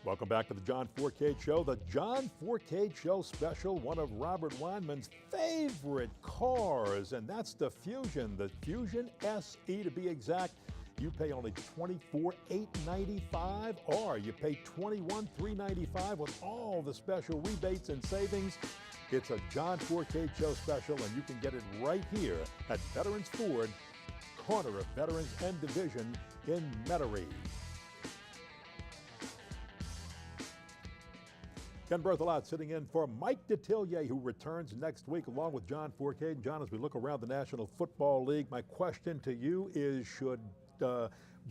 Welcome back to the John Fourcade Show. The John Fourcade Show special, one of Robert Weinman's favorite cars, and that's the Fusion SE to be exact. You pay only $24,895, or you pay $21,395 with all the special rebates and savings. It's a John Fourcade Show special, and you can get it right here at Veterans Ford, corner of Veterans and Division in Metairie. Ken Berthelot sitting in for Mike Detillier, who returns next week along with John Fourcade. John, as we look around the National Football League, my question to you is, should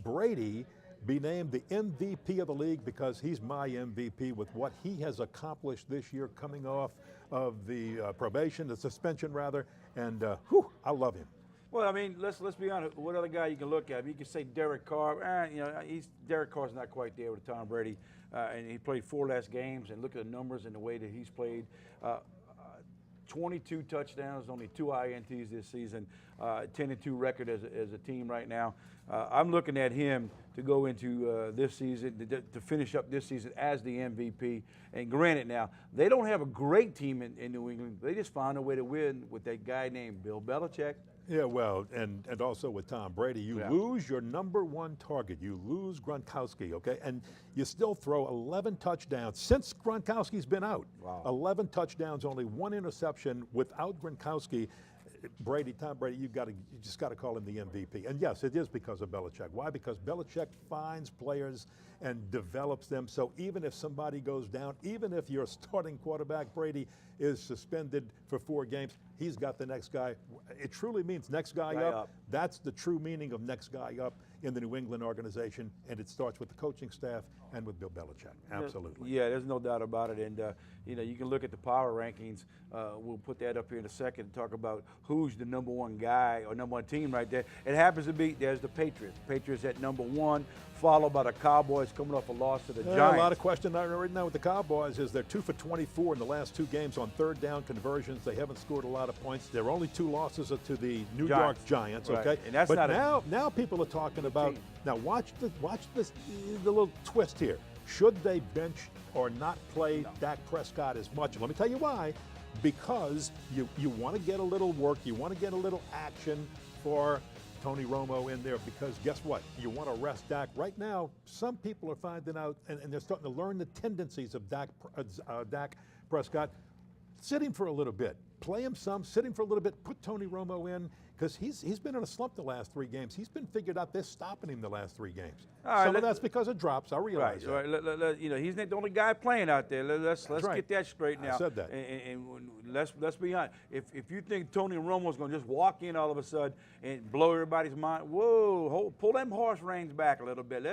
Brady be named the MVP of the league? Because he's my MVP with what he has accomplished this year, coming off of the suspension rather, and I love him. Well, I mean, let's be honest. What other guy you can look at? You can say Derek Carr. Derek Carr's not quite there with Tom Brady, and he played 4 less games. And look at the numbers and the way that he's played. 22 touchdowns, only 2 INTs this season, 10-2 record as a team right now. I'm looking at him to go into this season, to finish up this season as the MVP. And granted now, they don't have a great team in New England. They just found a way to win with that guy named Bill Belichick. Yeah, well, and also with Tom Brady, you lose your #1 target. You lose Gronkowski, okay? And you still throw 11 touchdowns since Gronkowski's been out. Wow. 11 touchdowns, only 1 interception without Gronkowski. Tom Brady, you just got to call him the MVP. And yes, it is because of Belichick. Why? Because Belichick finds players and develops them. So even if somebody goes down, even if your starting quarterback, Brady, is suspended for 4 games, he's got the next guy. It truly means next guy up. That's the true meaning of next guy up in the New England organization, and it starts with the coaching staff and with Bill Belichick. Absolutely. Yeah, there's no doubt about it. And you can look at the power rankings. We'll put that up here in a second and talk about who's the #1 guy or #1 team right there. It happens to be there's the Patriots. Patriots at #1, followed by the Cowboys coming off a loss to the Giants. A lot of questions right now with the Cowboys is they're 2 for 24 in the last 2 games on 3rd down conversions. They haven't scored a lot of points. Their only 2 losses are to the New York Giants. Right. Okay, and that's but not now people are talking about now. Watch the little twist here. Should they bench or not play Dak Prescott as much? Let me tell you why. Because you want to get a little work, you want to get a little action for Tony Romo in there, because guess what? You want to rest Dak. Right now, some people are finding out, and they're starting to learn the tendencies of Dak Prescott. Sit him for a little bit. Play him some, sit him for a little bit, put Tony Romo in, because he's been in a slump the last 3 games. He's been figured out. They're stopping him the last 3 games. Some of that's because of drops. I realize that. Right. He's not the only guy playing out there. Let's get that straight now. I said that. And let's be honest. If you think Tony Romo's going to just walk in all of a sudden and blow everybody's mind, pull them horse reins back a little bit.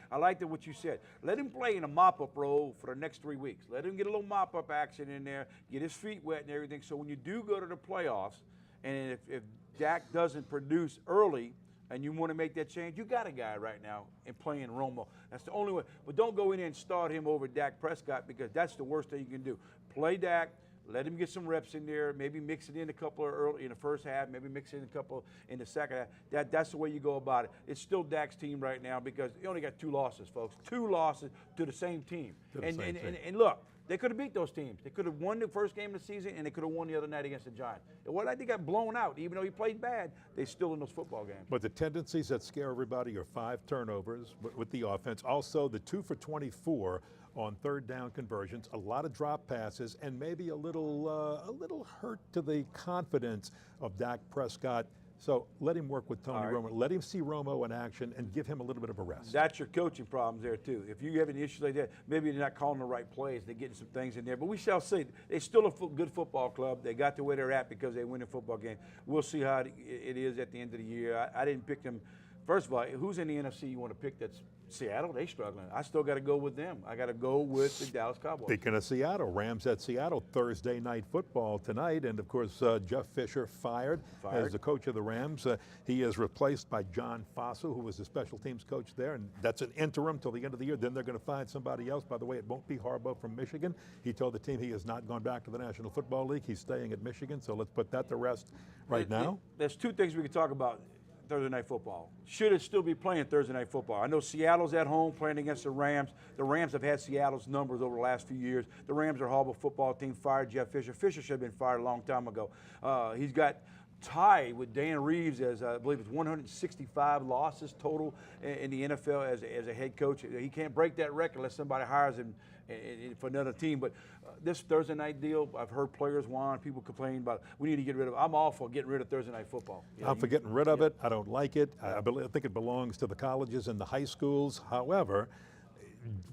I like what you said. Let him play in a mop-up role for the next 3 weeks. Let him get a little mop-up action in there, get his feet wet and everything. So when you do go to the playoffs, and if Dak doesn't produce early and you want to make that change, you got a guy right now in playing Romo. That's the only way. But don't go in there and start him over Dak Prescott, because that's the worst thing you can do. Play Dak, let him get some reps in there, maybe mix it in a couple early in the first half, maybe mix it in a couple in the second half. That's the way you go about it. It's still Dak's team right now, because he only got 2 losses, folks. 2 losses to the same team. And look, they could have beat those teams. They could have won the first game of the season, and they could have won the other night against the Giants. They got blown out. Even though he played bad, they still in those football games. But the tendencies that scare everybody are 5 turnovers with the offense. Also, the 2 for 24 on 3rd down conversions, a lot of drop passes, and maybe a little hurt to the confidence of Dak Prescott. So let him work with Tony Romo. Let him see Romo in action and give him a little bit of a rest. That's your coaching problems there, too. If you have an issue like that, maybe they're not calling the right plays. They're getting some things in there. But we shall see. They're still a good football club. They got to where they're at because they win a football game. We'll see how it is at the end of the year. I didn't pick them. First of all, who's in the NFC you want to pick? That's Seattle. They struggling. I still got to go with them. I got to go with the Dallas Cowboys. Speaking of Seattle, Rams at Seattle Thursday night football tonight, and of course Jeff Fisher fired as the coach of the Rams. He is replaced by John Fassel, who was the special teams coach there, and that's an interim till the end of the year. Then they're going to find somebody else. By the way, it won't be Harbaugh from Michigan. He told the team he has not gone back to the National Football League. He's staying at Michigan. So let's put that to rest right now. There's 2 things we can talk about. Thursday Night Football. Should it still be playing Thursday Night Football? I know Seattle's at home playing against the Rams. The Rams have had Seattle's numbers over the last few years. The Rams are a horrible football team. Fired Jeff Fisher. Fisher should have been fired a long time ago. He's got tied with Dan Reeves as I believe it's 165 losses total in the NFL as a head coach. He can't break that record unless somebody hires him for another team. But this Thursday night deal, I've heard players whine, people complain about. We need to get rid of it. I'm all for getting rid of Thursday Night Football. I'm for getting rid of it. I don't like it. I think it belongs to the colleges and the high schools. However,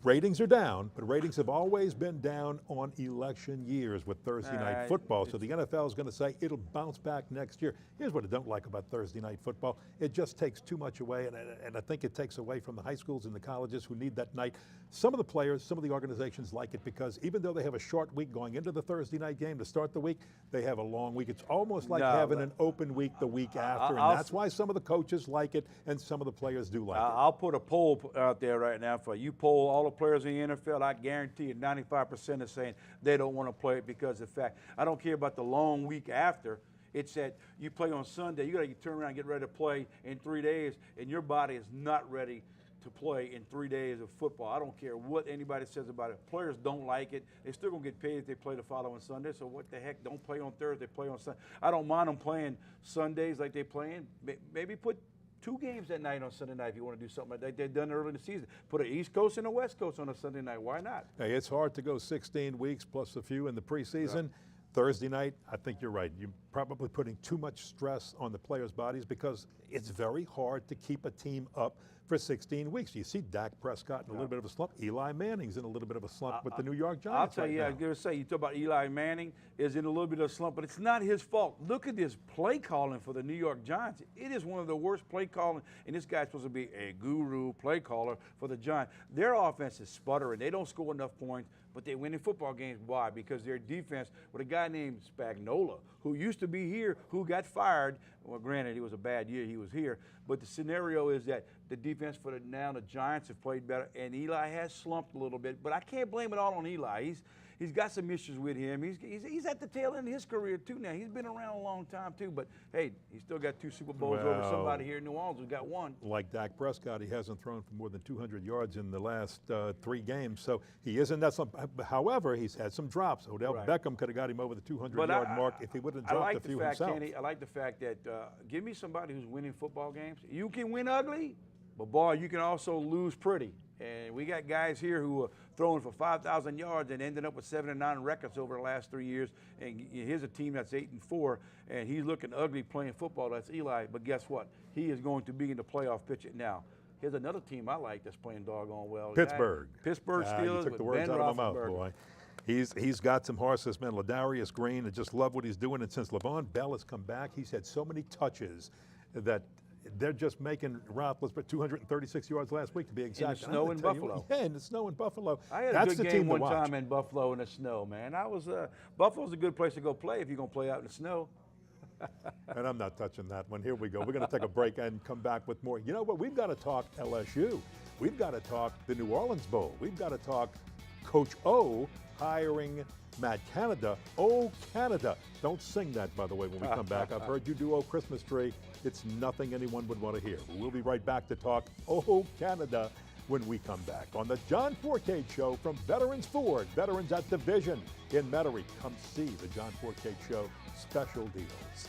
ratings are down, but ratings have always been down on election years with Thursday night football. So the NFL is going to say it'll bounce back next year. Here's what I don't like about Thursday night football. It just takes too much away, and I think it takes away from the high schools and the colleges who need that night. Some of the players, some of the organizations like it because even though they have a short week going into the Thursday night game to start the week, they have a long week. It's almost like having an open week the week after, and that's why some of the coaches like it and some of the players do like it. I'll put a poll out there right now for you. Poll all the players in the NFL. I guarantee you 95% are saying they don't want to play it because of the fact. I don't care about the long week after. It's that you play on Sunday, you got to turn around and get ready to play in 3 days, and your body is not ready to play in 3 days of football. I don't care what anybody says about it. Players don't like it. They're still going to get paid if they play the following Sunday, so what the heck? Don't play on Thursday, play on Sunday. I don't mind them playing Sundays like they're playing. Maybe put 2 games that night on Sunday night if you want to do something like that. They've done early in the season. Put an East Coast and a West Coast on a Sunday night. Why not? Hey, it's hard to go 16 weeks plus a few in the preseason. Yeah. Thursday night, I think you're right. You're probably putting too much stress on the players' bodies because it's very hard to keep a team up for 16 weeks. You see Dak Prescott in a little bit of a slump. Eli Manning's in a little bit of a slump with the New York Giants. I'll tell you, I was going to say, you talk about Eli Manning is in a little bit of a slump, but it's not his fault. Look at this play calling for the New York Giants. It is one of the worst play calling, and this guy's supposed to be a guru play caller for the Giants. Their offense is sputtering. They don't score enough points, but they win in football games. Why? Because their defense with a guy named Spagnuolo, who used to be here, who got fired. Well, granted, it was a bad year he was here, but the scenario is that the defense for the Giants have played better, and Eli has slumped a little bit, but I can't blame it all on Eli. He's got some issues with him. He's at the tail end of his career, too, now. He's been around a long time, too, but, hey, he's still got 2 Super Bowls over somebody here in New Orleans who's got 1. Like Dak Prescott, he hasn't thrown for more than 200 yards in the last 3 games, so he isn't that slump. However, he's had some drops. Odell Beckham could have got him over the 200-yard mark if he would have dropped a few himself. Kenny, I like the fact that give me somebody who's winning football games. You can win ugly, but, boy, you can also lose pretty. And we got guys here who are throwing for 5,000 yards and ended up with 7-9 records over the last 3 years. And here's a team that's 8-4, and he's looking ugly playing football. That's Eli. But guess what? He is going to be in the playoff picture now. Here's another team I like that's playing doggone well. Pittsburgh. Pittsburgh Steelers. You took the words out of my mouth, boy. He's got some horses, man. Ladarius Green, I just love what he's doing. And since Le'Veon Bell has come back, he's had so many touches that they're just making Roethlisberger 236 yards last week to be exact. In the snow in Buffalo. Yeah, in the snow in Buffalo. I had a good game one time in Buffalo in the snow, man. Buffalo's a good place to go play if you're going to play out in the snow. And I'm not touching that one. Here we go. We're going to take a break and come back with more. You know what? We've got to talk LSU. We've got to talk the New Orleans Bowl. We've got to talk Coach O hiring Matt Canada. Oh, Canada. Don't sing that, by the way, when we come back. I've heard you do Oh, Christmas Tree. It's nothing anyone would want to hear. We'll be right back to talk Oh, Canada when we come back on the John Fourcade Show from Veterans Ford. Veterans at Division in Metairie. Come see the John Fourcade Show special deals.